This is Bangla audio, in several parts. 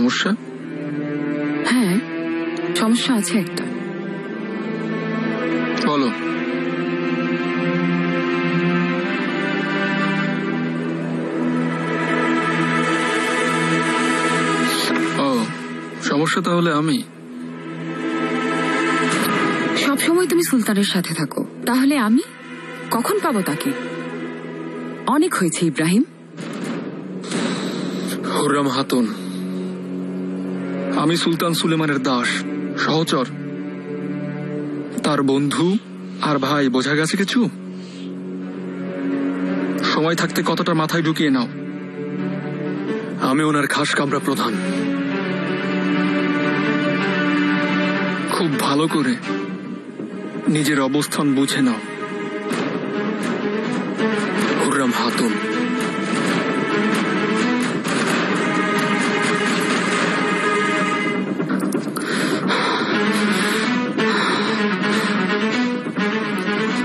সমস্যা? হ্যাঁ, সমস্যা আছে একটা। বলো। ও, সমস্যা তাহলে আমি? সবসময় তুমি সুলতানের সাথে থাকো, তাহলে আমি কখন পাবো তাকে? অনেক হয়েছে ইব্রাহিম। হুররাম খাতুন, আমি সুলতান সুলেমানের দাস, সহচর, তার বন্ধু আর ভাই। বোঝা গেছে কিছু? সময় থাকতে কতটা মাথায় ঢুকিয়ে নাও। আমি ওনার খাস কামরা প্রধান। খুব ভালো করে নিজের অবস্থান বুঝে নাও হুররাম খাতুন।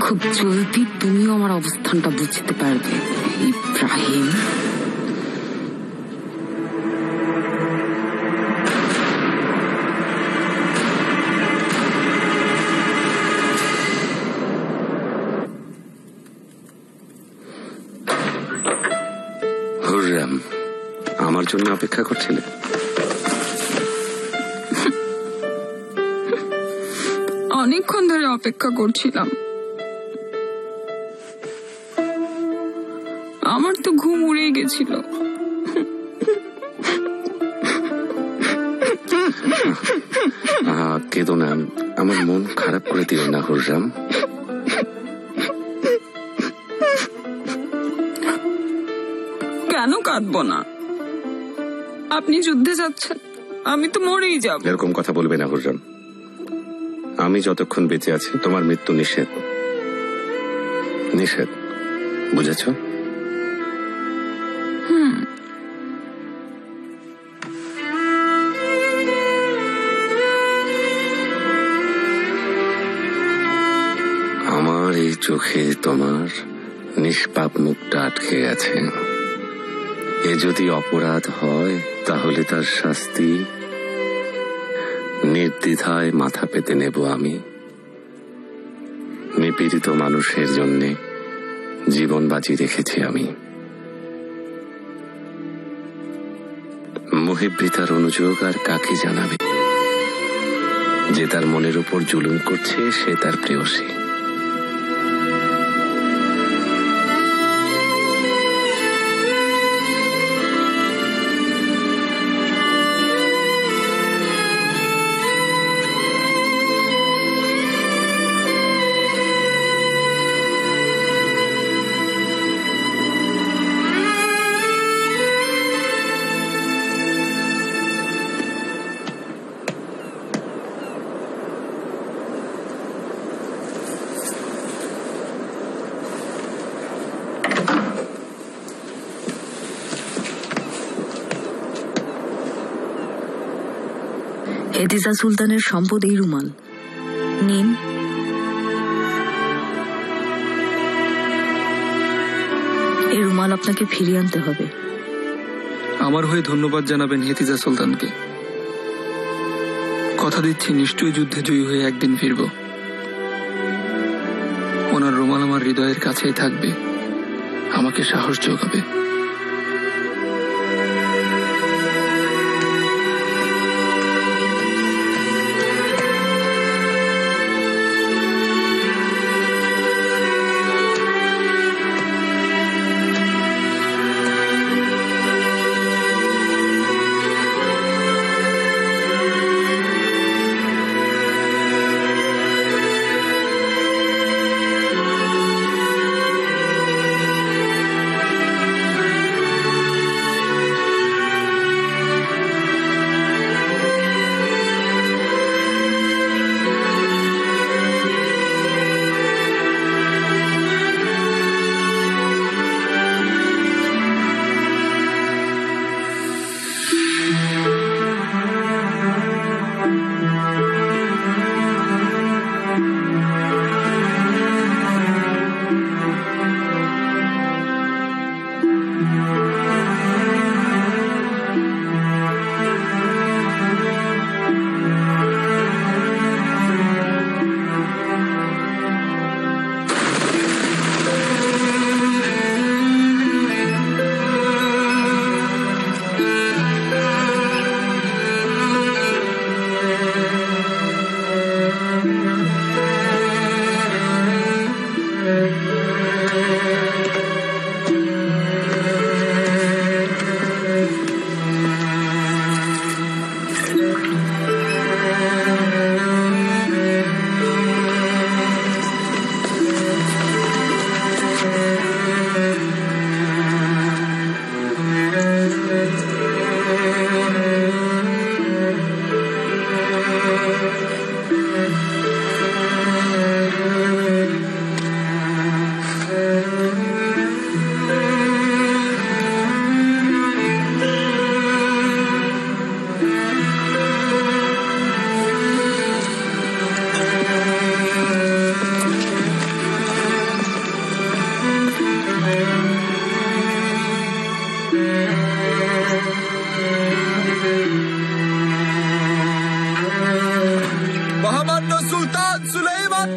খুব জলদি তুমিও আমার অবস্থানটা বুঝতে পারবে ইব্রাহিম। হুররাম, আমার জন্য অপেক্ষা করছিলে? অনেকক্ষণ ধরে অপেক্ষা করছিলাম। আমার তো ঘুম উড়ে গেছিল। কেঁদো না, আমার মন খারাপ করে দিও না হুররাম। কেন কাঁদবো না? আপনি যুদ্ধে যাচ্ছেন, আমি তো মরেই যাব। এরকম কথা বলবে না হুররাম। আমি যতক্ষণ বেঁচে আছি তোমার মৃত্যু নিষেধ। নিষেধ, বুঝেছ? আমার এই চোখে তোমার নিষ্পাপ মুখটা আটকে গেছে। এ যদি অপরাধ হয় তাহলে তার শাস্তি নির্দ্বিধায় মাথা পেতে নেব আমি। নিপীড়িত মানুষের জন্য জীবন বাজি রেখেছি আমি। মুহিব্বিতার অনুযোগ আর কাকে জানাবে? যে তার মনের উপর জুলুম করছে সে তার প্রেয়সী। হেতিজা সুলতানের সম্পদ এই রুমাল, নিন। এই রুমাল আপনাকে ফিরিয়ে আনতে হবে। আমার হয়ে ধন্যবাদ জানাবেন হেতিজা সুলতানকে। কথা দিচ্ছি নিশ্চয়ই যুদ্ধে জয়ী হয়ে একদিন ফিরব। ওনার রুমাল আমার হৃদয়ের কাছেই থাকবে, আমাকে সাহস যোগাবে।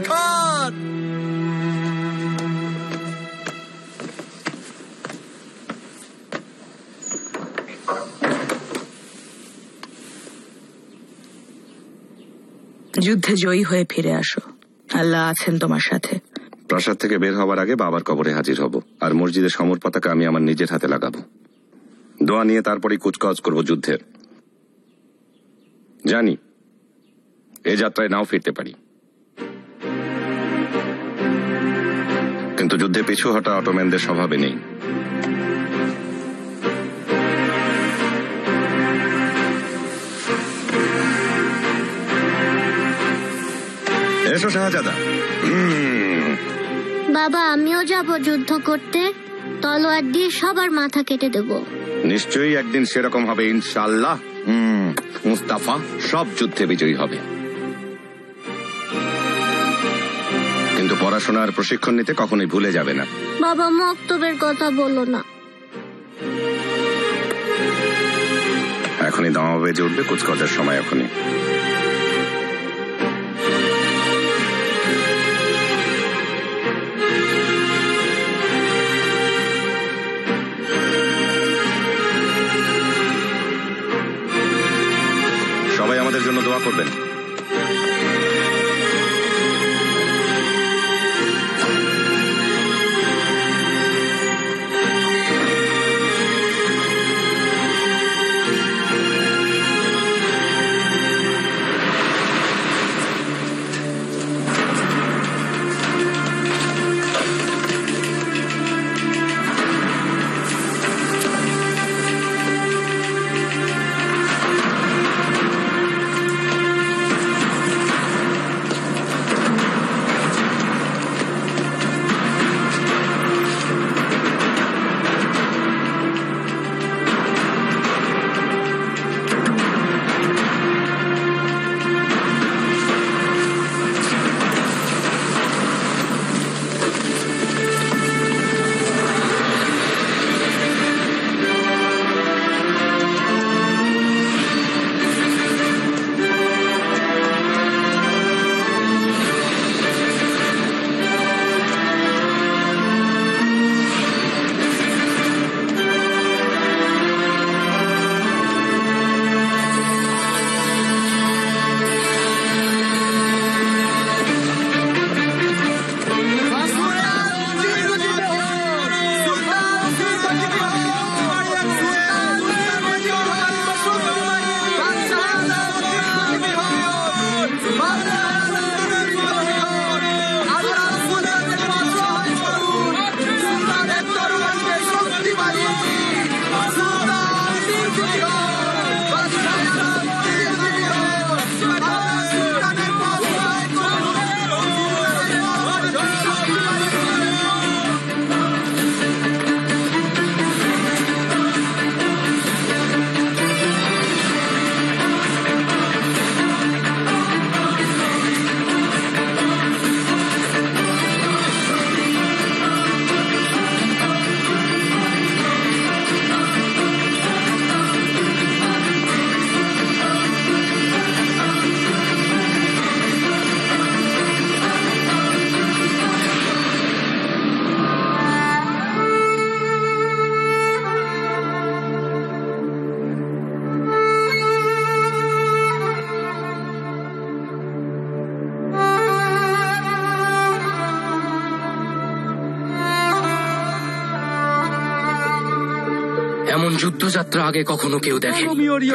খান। যুদ্ধে জয়ী হয়ে ফিরে আসো, আল্লাহ আছেন তোমার সাথে। প্রাসাদ থেকে বের হওয়ার আগে বাবার কবরে হাজির হব, আর মসজিদের সমর পতাকা আমি আমার নিজের হাতে লাগাবো। দোয়া নিয়ে তারপরে কুচকাওয়াজ করব যুদ্ধের। জানি এ যাত্রায় নাও ফিরতে পারি, কিন্তু যুদ্ধে পিছু হটা অটোম্যানদের স্বভাবে নেই। এসো শাহজাদা। বাবা, আমিও যাব যুদ্ধ করতে। তলোয়ার দিয়ে সবার মাথা কেটে দেব। নিশ্চয়ই একদিন সেরকম হবে ইনশাআল্লাহ। মুস্তাফা সব যুদ্ধে বিজয়ী হবে, কিন্তু পড়াশোনার প্রশিক্ষণ নিতে কখনোই ভুলে যাবে না। বাবা, মক্তবের কথা বলো না। এখনই দামা বেজে উঠবে, কুচকাওয়াজের সময় এখনই। সবাই আমাদের জন্য দোয়া করবেন। এমন যুদ্ধযাত্রা আগে কখনো কেউ দেখে।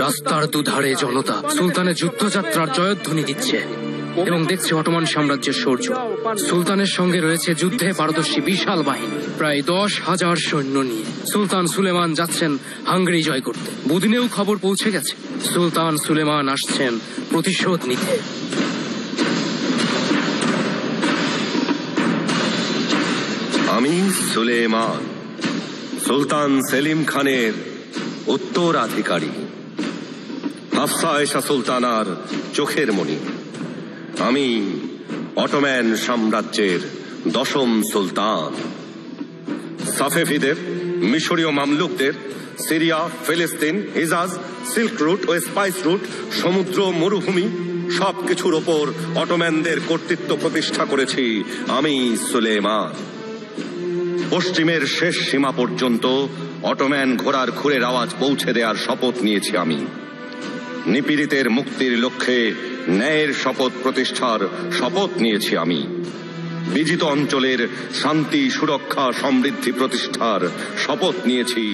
রাস্তার দুধারে জনতা সুলতানের যুদ্ধযাত্রার জয়ধ্বনি দিচ্ছে এবং দেখছে অটোমান সাম্রাজ্যের শৌর্য। সুলতানের সঙ্গে রয়েছে যুদ্ধে পারদর্শী বিশাল বাহিনী, প্রায় 10,000 সৈন্য নিয়ে সুলতান সুলেমান যাচ্ছেন হাঙ্গেরি জয় করতে। বুদিনেও খবর পৌঁছে গেছে সুলতান সুলেমান আসছেন প্রতিশোধ নিতে। আমি সুলেমান, সুলতান সেলিম খানের উত্তরাধিকারী, হাফসা আয়েশা সুলতানার চোখের মণি। আমি অটোম্যান সাম্রাজ্যের 10ম সুলতান। সাফেভিদের, মিশরীয় মামলুকদের, সিরিয়া, ফিলিস্তিন, হিজাজ, সিল্ক রুট ও স্পাইস রুট, সমুদ্র, মরুভূমি সবকিছুর ওপর অটোম্যানদের কর্তৃত্ব প্রতিষ্ঠা করেছি আমি সুলেমান। পশ্চিমের শেষ সীমা পর্যন্ত অটোম্যান ঘোড়ার খুরের আওয়াজ পৌঁছে দেওয়ার শপথ নিয়েছি আমি। নিপীড়িতের মুক্তির লক্ষ্যে ন্যায়ের শপথ প্রতিষ্ঠার শপথ নিয়েছি আমি। বিজিত অঞ্চলের শান্তি, সুরক্ষা, সমৃদ্ধি প্রতিষ্ঠার শপথ নিয়েছি।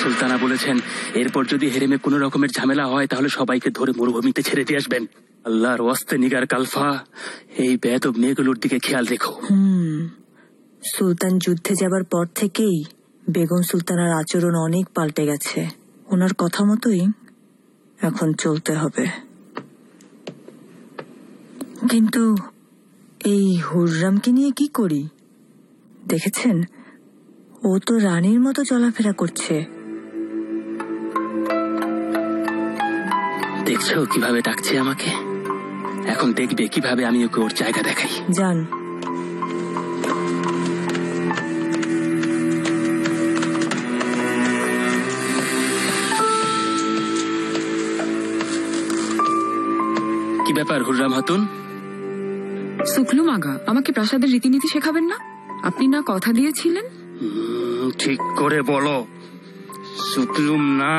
সুলতানা বলেছেন এরপর যদি হেরেমে কোনো রকমের ঝামেলা হয় তাহলে সবাইকে ধরে মরুভূমিতে ছেড়ে দিয়ে আসবেন। আল্লাহর ওয়াস্তে নিগার কালফা, এই বেয়াদব মেয়েগুলোর দিকে খেয়াল রেখো। সুলতান যুদ্ধে যাবার পর থেকেই বেগম সুলতানার আচরণ অনেক পাল্টে গেছে। ওনার কথা মতোই এখন চলতে হবে। কিন্তু এই হুররামকে নিয়ে কি করি? দেখেছেন, ও তো রানীর মতো চলাফেরা করছে। দেখছো কিভাবে ডাকছে আমাকে? এখন দেখবে কিভাবে আমি ওকে ওর জায়গা দেখাই। যান। কি ব্যাপার হুররাম খাতুন? সুকলুম আগা, আমাকে প্রাসাদের রীতিনীতি শেখাবেন না? আপনি না কথা দিয়েছিলেন? ঠিক করে বলো। সুকলুম না,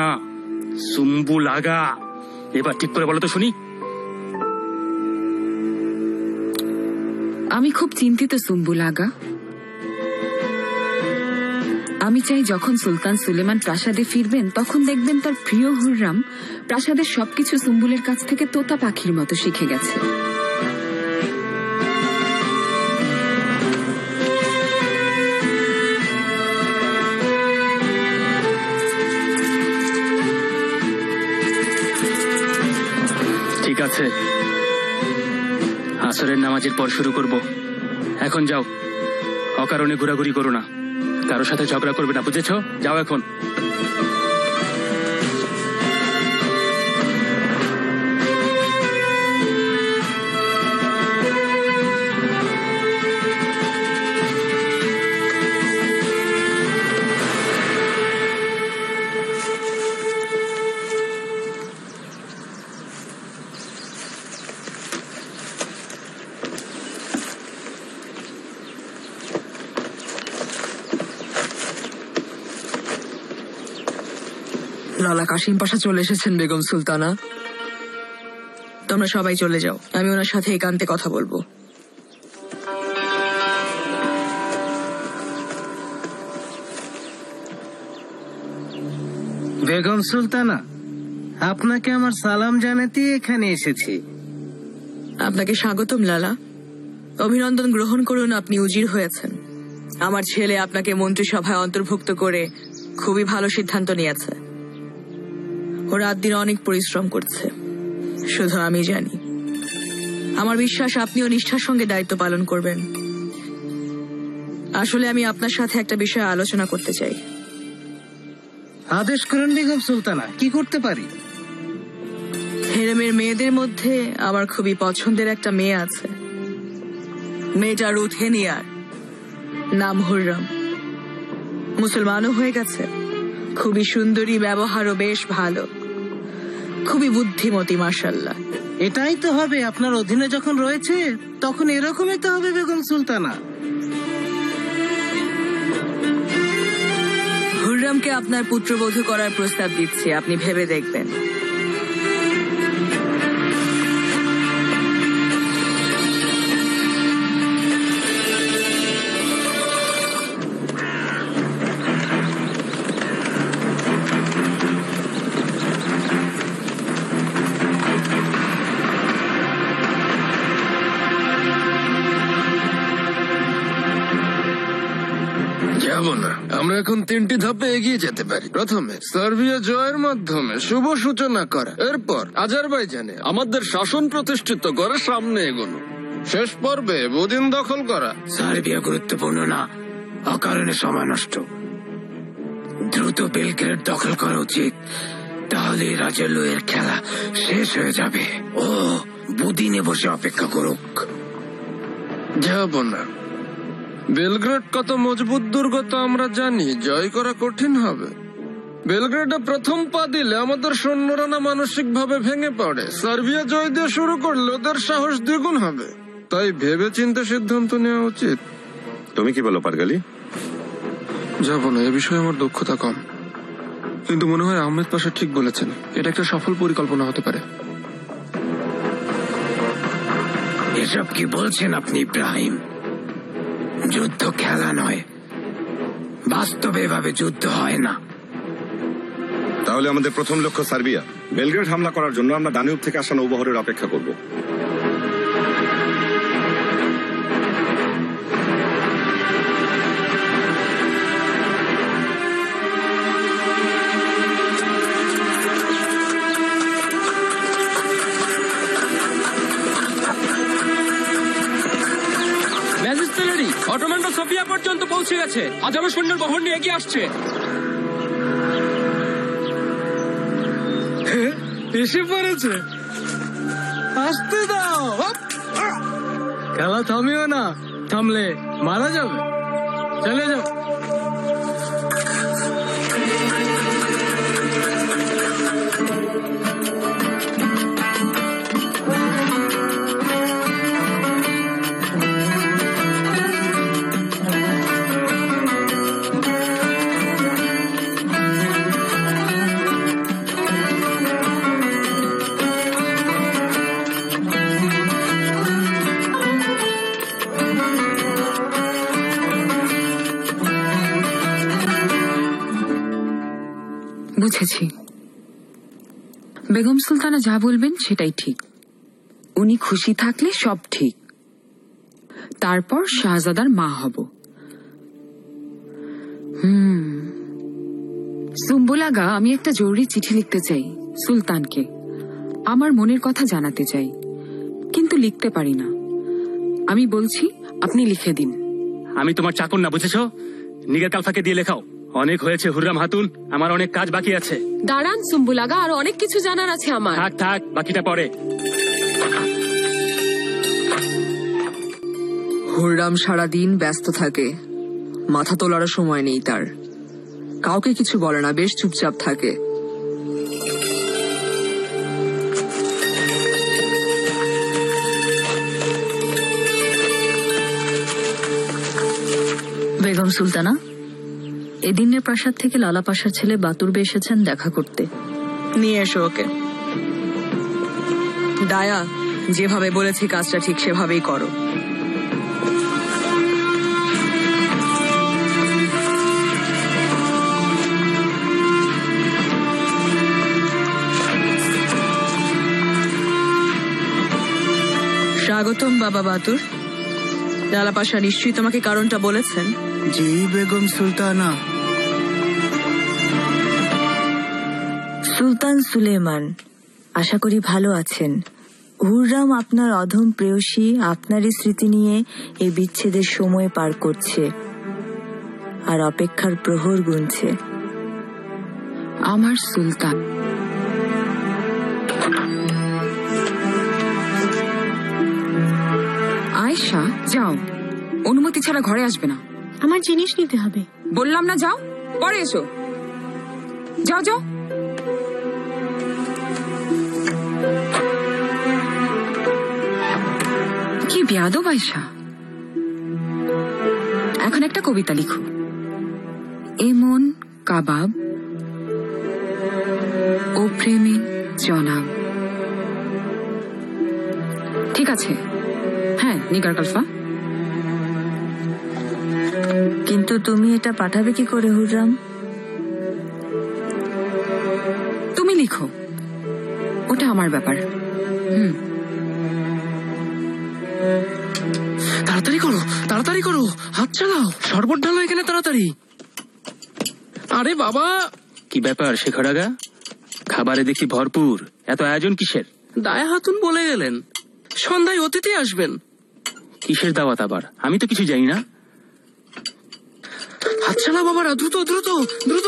সুম্বুল আগা। এবার ঠিক করে বলো তো শুনি। আমি খুব চিন্তিত সুম্বুল আগা। আমি চাই যখন সুলতান সুলেমান প্রাসাদে ফিরবেন তখন দেখবেন তার প্রিয় হুররাম প্রাসাদের সবকিছু সুম্বুলের কাছ থেকে তোতা পাখির মতো শিখে গেছে। ঠিক আছে, আসরের নামাজের পর শুরু করব। এখন যাও, অকারণে ঘোরাঘুরি করো না, কারোর সাথে ঝগড়া করবে না, বুঝেছো? যাও এখন। লালা কাশিম পাশা চলে এসেছেন বেগম সুলতানা। তোমরা সবাই চলে যাও, আমি ওনার সাথে একান্তে কথা বলবো। বেগম সুলতানা, আপনাকে আমার সালাম জানাতে এখানে এসেছি। আপনাকে স্বাগতম লালা। অভিনন্দন গ্রহণ করুন, আপনি উজির হয়েছেন। আমার ছেলে আপনাকে মন্ত্রিসভায় অন্তর্ভুক্ত করে খুবই ভালো সিদ্ধান্ত নিয়েছে। ও রাত দিন অনেক পরিশ্রম করছে, শুধু আমি জানি। আমার বিশ্বাস আপনিও নিষ্ঠার সঙ্গে দায়িত্ব পালন করবেন। আসলে আমি আপনার সাথে একটা বিষয়ে আলোচনা করতে চাই। আদেশ করুন বেগম সুলতানা, কি করতে পারি? হেরেমের মেয়েদের মধ্যে আমার খুবই পছন্দের একটা মেয়ে আছে। মেয়েটা রুথেনিয়ার, নাম হুররাম। মুসলমানও হয়ে গেছে, খুবই সুন্দরী, ব্যবহারও বেশ ভালো, খুবই বুদ্ধিমতী, মাশাআল্লাহ। এটাই তো হবে, আপনার অধীনে যখন রয়েছে তখন এরকমই তো হবে বেগম সুলতানা। হুররামকে আপনার পুত্রবধূ করার প্রস্তাব দিচ্ছি, আপনি ভেবে দেখবেন। যাব না। আমরা এখন 3টি ধাপে এগিয়ে যেতে পারি। প্রথমে সার্বিয়া জয়ের মাধ্যমে শুভ সূচনা করা, এরপর আজারবাইজানে আমাদের শাসন প্রতিষ্ঠিত করে সামনে এগোনো, শেষ পর্বে বুদিন দখল করা। সার্বিয়া গুরুত্বপূর্ণ না, অকারণে সময় নষ্ট। দ্রুত বেলগ্রেড দখল করা উচিত, তাহলে রাজেলুয়ের খেলা শেষ হয়ে যাবে। ও বুদিনে বসে অপেক্ষা করুক। যাব না। বেলগ্রেড কত মজবুত দুর্গ তা আমরা জানি, জয় করা কঠিন হবে। বেলগ্রেডে প্রথম পা দিলে আমাদের সৈন্যরা না মানসিক ভাবে ভেঙে পড়ে। সার্বিয়া জয় দিয়ে শুরু করলে ওদের সাহস দ্বিগুণ হবে, তাই ভেবে চিন্তে সিদ্ধান্ত নেওয়া উচিত। তুমি কি বলো পারগালি? যাব না, এ বিষয়ে আমার দক্ষতা কম, কিন্তু মনে হয় আহমেদ পাশা ঠিক বলেছেন, এটা একটা সফল পরিকল্পনা হতে পারে। এসব কি বলছেন আপনি ইব্রাহিম? যুদ্ধ খেলা নয়, বাস্তবে এভাবে যুদ্ধ হয় না। তাহলে আমাদের প্রথম লক্ষ্য সার্বিয়া। বেলগ্রেড হামলা করার জন্য আমরা দানিউব থেকে আসা নৌবহরের অপেক্ষা করব। ম্যাজিস্ট্রেরি অটোম্যানরা সোফিয়া পর্যন্ত পৌঁছে গেছে, হাজারো সৈন্যের বহর নিয়ে এগিয়ে আসছে। এসে পড়েছে, আসতে দাও। খেলা থামিও না, থামলে মারা যাবে। চলে যাও। বুঝেছি, বেগম সুলতানা যা বলবেন সেটাই ঠিক। উনি খুশি থাকলে সব ঠিক। তারপর শাহজাদার মা হব। সুম্বুল আগা, আমি একটা জরুরি চিঠি লিখতে চাই সুলতানকে। আমার মনের কথা জানাতে চাই, কিন্তু লিখতে পারি না। আমি বলছি আপনি লিখে দিন। আমি তোমার চাকর না, বুঝেছো? নিগার কালফাকে দিয়ে লেখাও। অনেক হয়েছে হুররাম হাতুন, আমার অনেক কাজ বাকি আছে। দাঁড়ান সুম্বুল আগা, আর অনেক কিছু জানার আছে আমার। থাক থাক, বাকিটা পরে। হুররাম সারাদিন ব্যস্ত থাকে, মাথা তোলারও সময় নেই তার। কাউকে কিছু বলে না, বেশ চুপচাপ থাকে। বেগম সুলতানা, এদিনের প্রাসাদ থেকে লালা পাশার ছেলে বাতুরবে এসেছেন দেখা করতে। নিয়ে এসো ওকে। দায়া, যেভাবে বলেছি কাজটা ঠিক সেভাবেই করো। স্বাগতম বাবা বাতুর। লালা পাশা নিশ্চয়ই তোমাকে কারণটা বলেছেন। জি বেগম সুলতানা। সুলতান সুলেমান, আশা করি ভালো আছেন। হুররাম আপনার অধম প্রেয়সী আপনারই স্মৃতি নিয়ে এই বিচ্ছেদের সময় পার করছে, আর অপেক্ষার প্রহর গুনছে। আমার সুলতান। আয়েশা, যাও, অনুমতি ছাড়া ঘরে আসবে না। আমার জিনিস নিতে হবে। বললাম না যাও, পরে এসো। যাও যাও। কি বেয়াদব আয়েশা। এখন একটা কবিতা লিখো। এমন কাবাব ও প্রেমে জনাব। ঠিক আছে, হ্যাঁ নিগার কালফা। কিন্তু তুমি এটা পাঠাবে কি করে হুররাম? তুমি লিখো, ওটা আমার ব্যাপার। তাড়াতাড়ি করো, তাড়াতাড়ি করো, হাত চালাও, শরবত ঢালো এখানে তাড়াতাড়ি। আরে বাবা, কি ব্যাপার শেখর আগা? খাবারে দেখি ভরপুর, এত আয়োজন কিসের? দায়া হাতুন বলে গেলেন সন্ধ্যায় অতিথি আসবেন। কিসের দাওয়াত আবার? আমি তো কিছু জানি না। আচ্ছা না বাবারা, দ্রুত দ্রুত দ্রুত।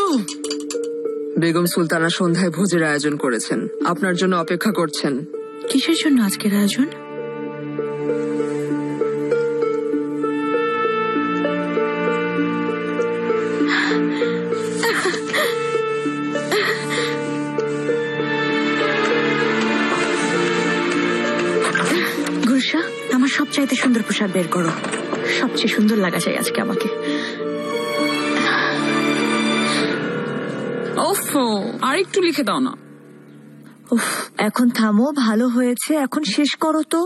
বেগম সুলতানা সন্ধ্যায় ভোজের আয়োজন করেছেন, আপনার জন্য অপেক্ষা করছেন। কিসের জন্য আজকের আয়োজন? গুলশা, আমার সবচাইতে সুন্দর পোশাক বের করো। সবচেয়ে সুন্দর লাগা চাই আজকে আমাকে। ওফো, আর একটু লিখে দাও না। উফ, এখন থামো, ভালো হয়েছে, এখন শেষ করো তো।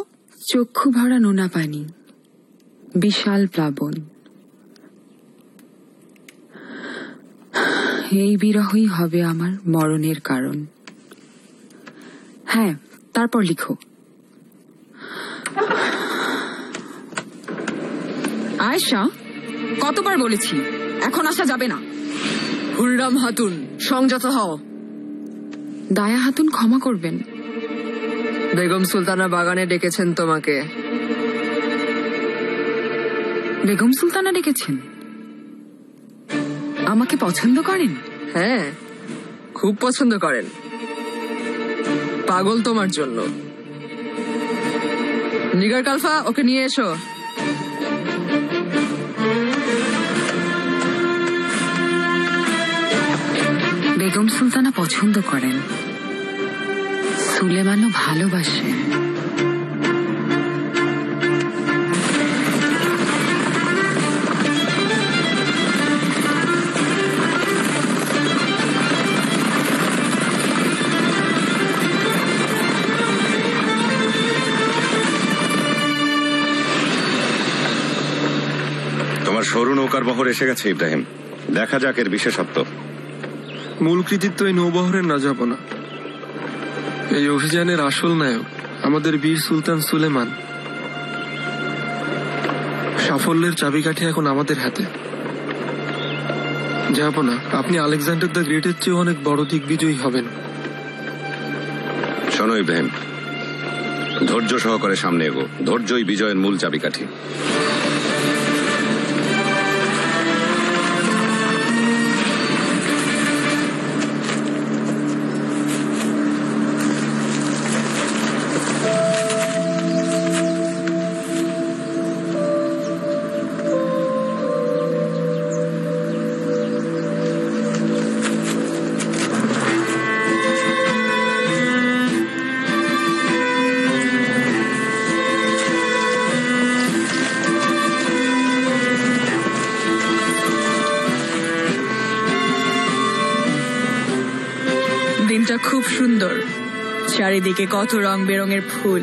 চক্ষু ভরা নোনা পানি, বিশাল প্লাবন, এই বিরহই হবে আমার মরণের কারণ। হ্যাঁ, তারপর লিখো। আয়েশা, কতবার বলেছি এখন আসা যাবে না। হুররাম হাতুন, সংযত হও। দায়া হাতুন, ক্ষমা করবেন। বেগম সুলতানা বাগানে ডেকেছেন তোমাকে। বেগম সুলতানা ডেকেছেন? আমাকে পছন্দ করেন? হ্যাঁ, খুব পছন্দ করেন, পাগল তোমার জন্য। নিগার কালফা, ওকে নিয়ে এসো। বেগম সুলতানা পছন্দ করেন, সুলেমানও ভালোবাসে। তোমার সরু নৌকার বহর এসে গেছে ইব্রাহিম, দেখা যাক এর বিশেষত্ব। মূল কৃতিত্ব এই নৌবহরের না যাব না। এই অভিযানের আসল নায়ক আমাদের বীর সুলতান সুলেমান। সাফল্যের চাবিকাঠি এখন আমাদের হাতে। যাব না, আপনি আলেকজান্ডার দ্য গ্রেটের চেয়ে অনেক বড় দিগ্বিজয়ী হবেন। শোনো ইব্রাহিম, ধৈর্য সহকারে সামনে এগো। ধৈর্যই বিজয়ের মূল চাবিকাঠি। দিনটা খুব সুন্দর, চারিদিকে কত রং বেরঙের ফুল।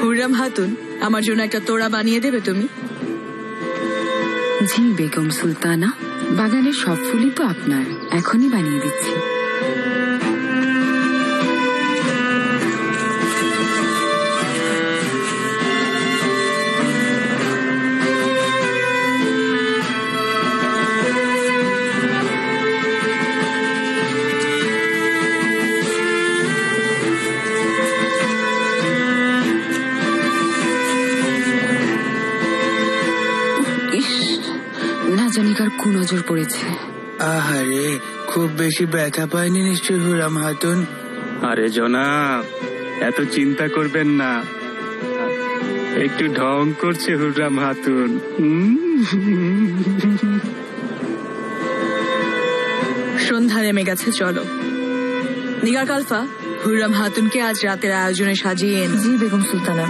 হুররাম হাতুন, আমার জন্য একটা তোড়া বানিয়ে দেবে তুমি? জি বেগম সুলতানা, বাগানের সব ফুলই তো আপনার, এখনই বানিয়ে দিচ্ছি। না জানি কার কুনজর পড়েছে। আহারে, খুব বেশি ব্যথা পায়নি নিশ্চয় হুররাম হাতুন? আরে জনাব, এত চিন্তা করবেন না, একটু ঢং করছে হুররাম হাতুন। সন্ধ্যা নেমে গেছে, চলো। নিগার কালফা, হুররাম হাতুনকে আজ রাতের আয়োজনে সাজিয়ে এনো। জি বেগম সুলতানা।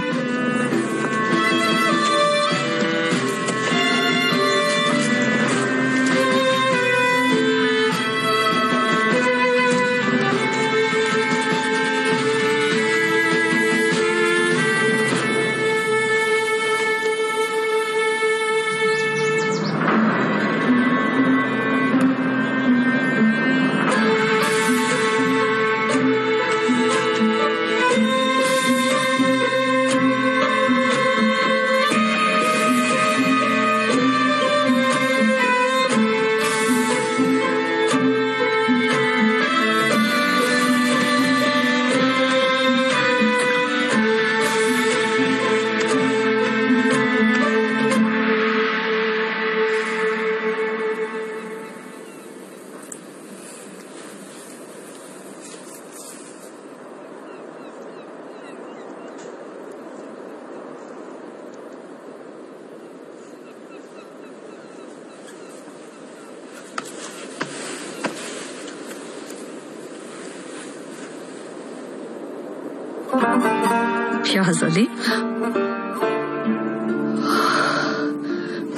শাহজাদি,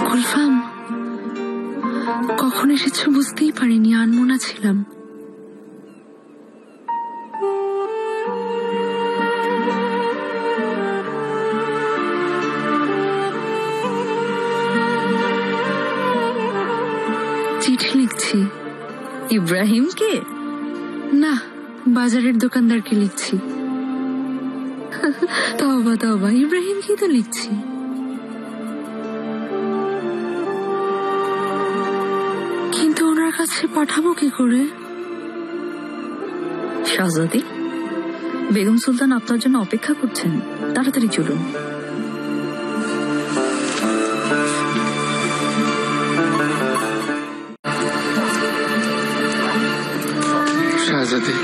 গুলফাম, কখন এসেছো বুঝতেই পারিনি, আনমনা ছিলাম। চিঠি লিখছি। ইব্রাহিমকে? না, বাজারের দোকানদারকে লিখছি। তওবা তওবা, ইব্রাহিমকে তো লিখছি। কিন্তু ওনার কাছে পাঠাবো কি করে? শাহজাদি, বেগম সুলতান আপনার জন্য অপেক্ষা করছেন, তাড়াতাড়ি চলুন। শাহজাদি,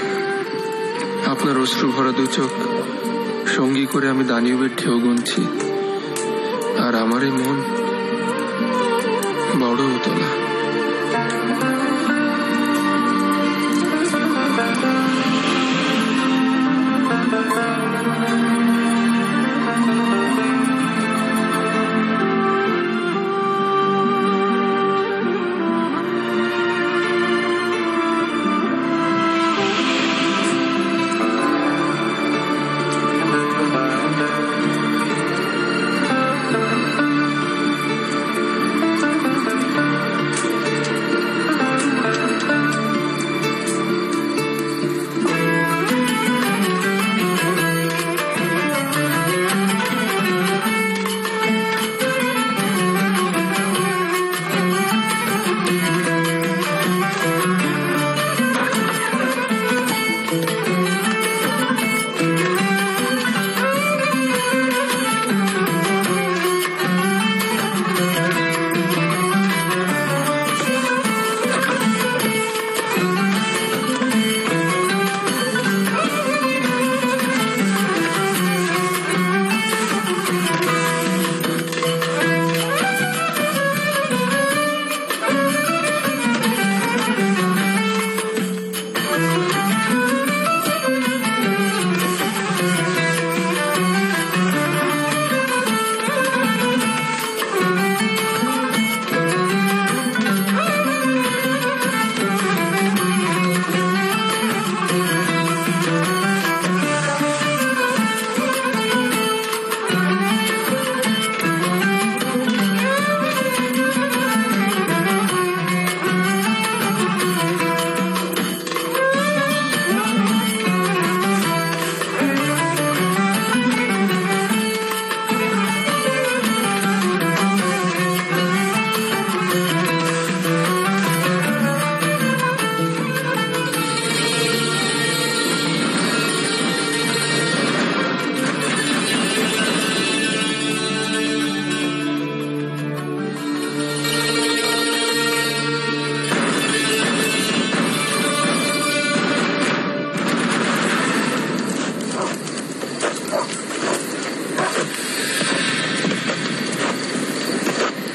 আপনার অশ্রু ভরা দু চোখ সঙ্গী করে আমি দানিউবের ঢেউ গুনছি, আর আমার এই মন বড় উতলা।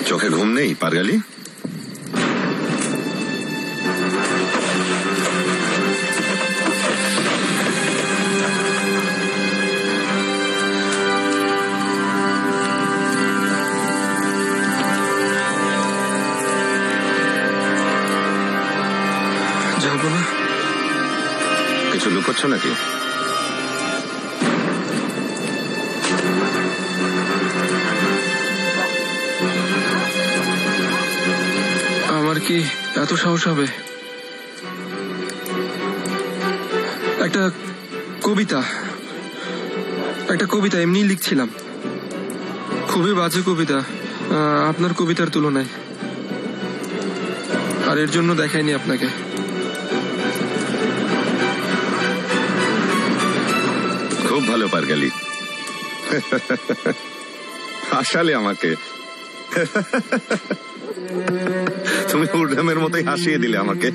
চোখে ঘুম নেই পারগালি? যাবো না। কিছু লুকোচ্ছ নাকি? আমার কি এত সাহস হবে? একটা কবিতা এমনি লিখছিলাম, খুবই বাজে কবিতা, আপনার কবিতার তুলনায়। আর এর জন্য দেখাইনি আপনাকে। খুব ভালো পারগালি, হাসালে আমাকে। তুমি উর্ধামের মতোই হাসিয়ে দিলে আমাকে।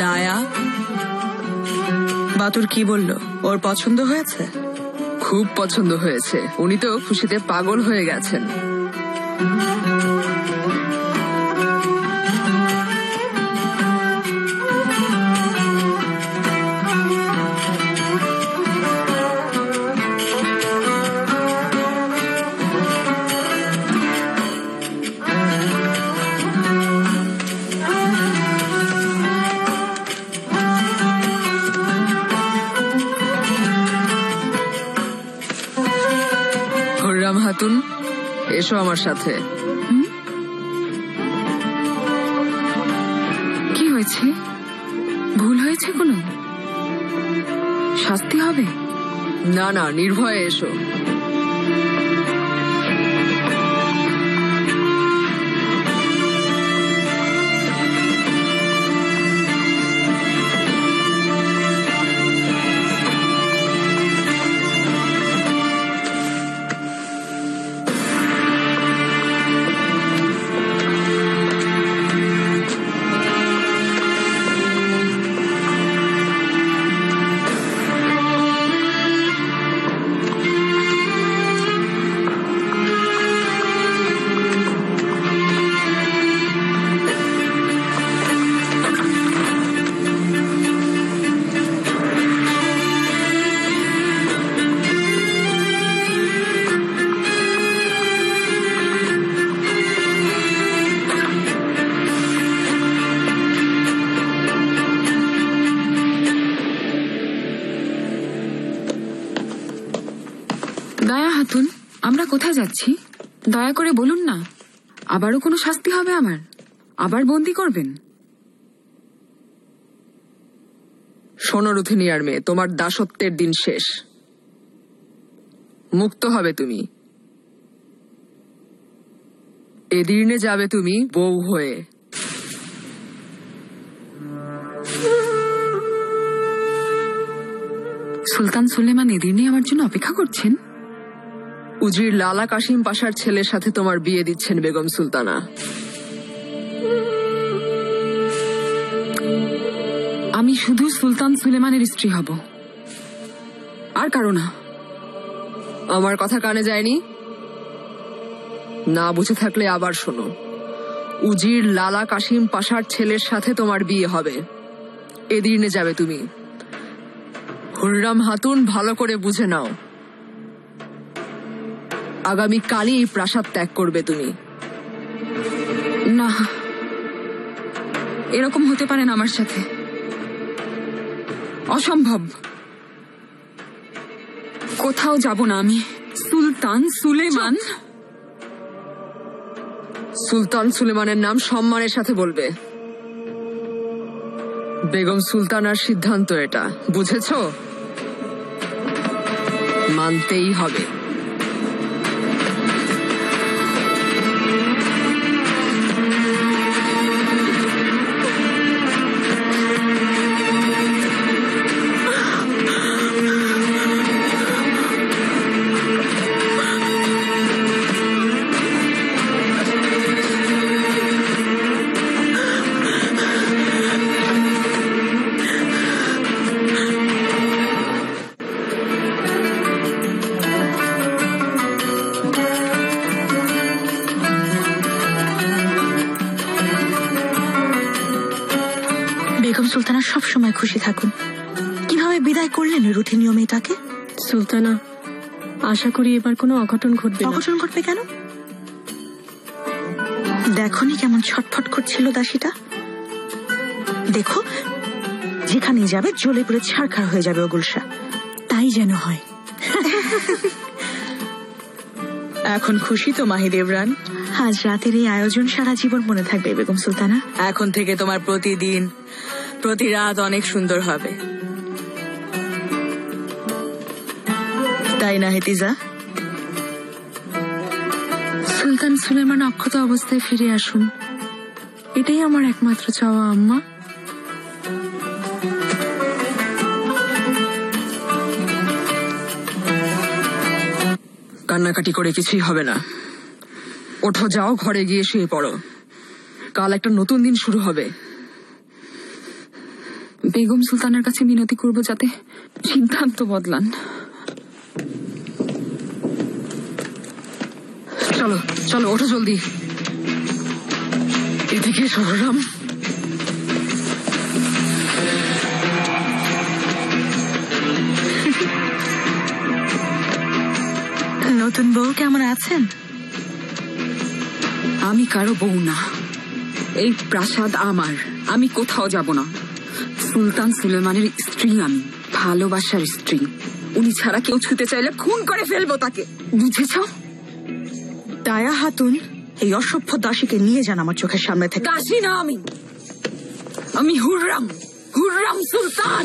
ডায়া বা মাতুর কি বলল? ওর পছন্দ হয়েছে? খুব পছন্দ হয়েছে, উনি তো খুশিতে পাগল হয়ে গেছেন। হুররাম খাতুন, এসো আমার সাথে। কি হয়েছে? ভুল হয়েছে কোনো? শাস্তি হবে? না না, নির্ভয়ে এসো। দয়া খাতুন, আমরা কোথায় যাচ্ছি? দয়া করে বলুন না, আবারও কোনো শাস্তি হবে আমার? আবার বন্দি করবেন? শোনো রুথিনিয়ার মেয়ে, তোমার দাসত্বের দিন শেষ, মুক্ত হবে তুমি। এদিনে যাবে তুমি বউ হয়ে। সুলতান সুলেমান এদিনে আমার জন্য অপেক্ষা করছেন। উজির লালা কাশিম পাশার ছেলের সাথে তোমার বিয়ে দিচ্ছেন বেগম সুলতানা। আমি শুধু সুলতান সুলেমানের স্ত্রী হব, আর কারো না। আমার কথা কানে যায়নি? না বুঝে থাকলে আবার শোনো, উজির লালা কাশিম পাশার ছেলের সাথে তোমার বিয়ে হবে, এদিনে যাবে তুমি। হুররাম খাতুন, ভালো করে বুঝে নাও, আগামী কালই এই প্রাসাদ ত্যাগ করবে তুমি। না, এরকম হতে পারে না আমার সাথে, অসম্ভব। কোথাও যাব না আমি। সুলতান সুলেমান। সুলতান সুলেমানের নাম সম্মানের সাথে বলবে। বেগম সুলতানার সিদ্ধান্ত এটা, বুঝেছো? মানতেই হবে। বেগম সুলতানা সব সময় খুশি থাকুন। কিভাবে বিদায় করলেন রুথিনীয় মেয়েটাকে? সুলতানা, আশা করি এবার কোনো অঘটন ঘটবে না। অঘটন ঘটবে কেন? দেখনি কেমন ছটফট করছিল দাসীটা? দেখো, যেখানে যাবে জ্বলে পুড়ে ছারখার হয়ে যাবে ওগুলশা। তাই যেন হয়। এখন খুশি তো মাহিদেবরান? আজ রাতের এই আয়োজন সারা জীবন মনে থাকবে বেগম সুলতানা। এখন থেকে তোমার প্রতিদিন প্রতি রাত অনেক সুন্দর হবে, তাই না হেতিজা? সুলতান সুলেমান অক্ষত অবস্থায় ফিরে আসুন, এটাই আমার একমাত্র চাওয়া আম্মা। কান্নাকাটি করে কিছুই হবে না। ওঠো, যাও ঘরে গিয়ে শুয়ে পড়ো, কাল একটা নতুন দিন শুরু হবে। বেগম সুলতানের কাছে মিনতি করব যাতে সিদ্ধান্ত বদলান। চলো চলো, ওঠো জলদি। এদিকে হুররাম। নতুন বউ কেমন আছেন? আমি কারো বউ না, এই প্রাসাদ আমার, আমি কোথাও যাব না। সুলতান সুলেমানের স্ত্রী আমি, ভালোবাসার স্ত্রী। উনি ছাড়া কেউ ছুতে চাইলে খুন করে ফেলবো তাকে, বুঝেছ? দায়া হাতুন, এই অসভ্য দাসীকে নিয়ে যান আমার চোখের সামনে থেকে। দাসী না আমি, আমি হুররাম, হুররাম সুলতান।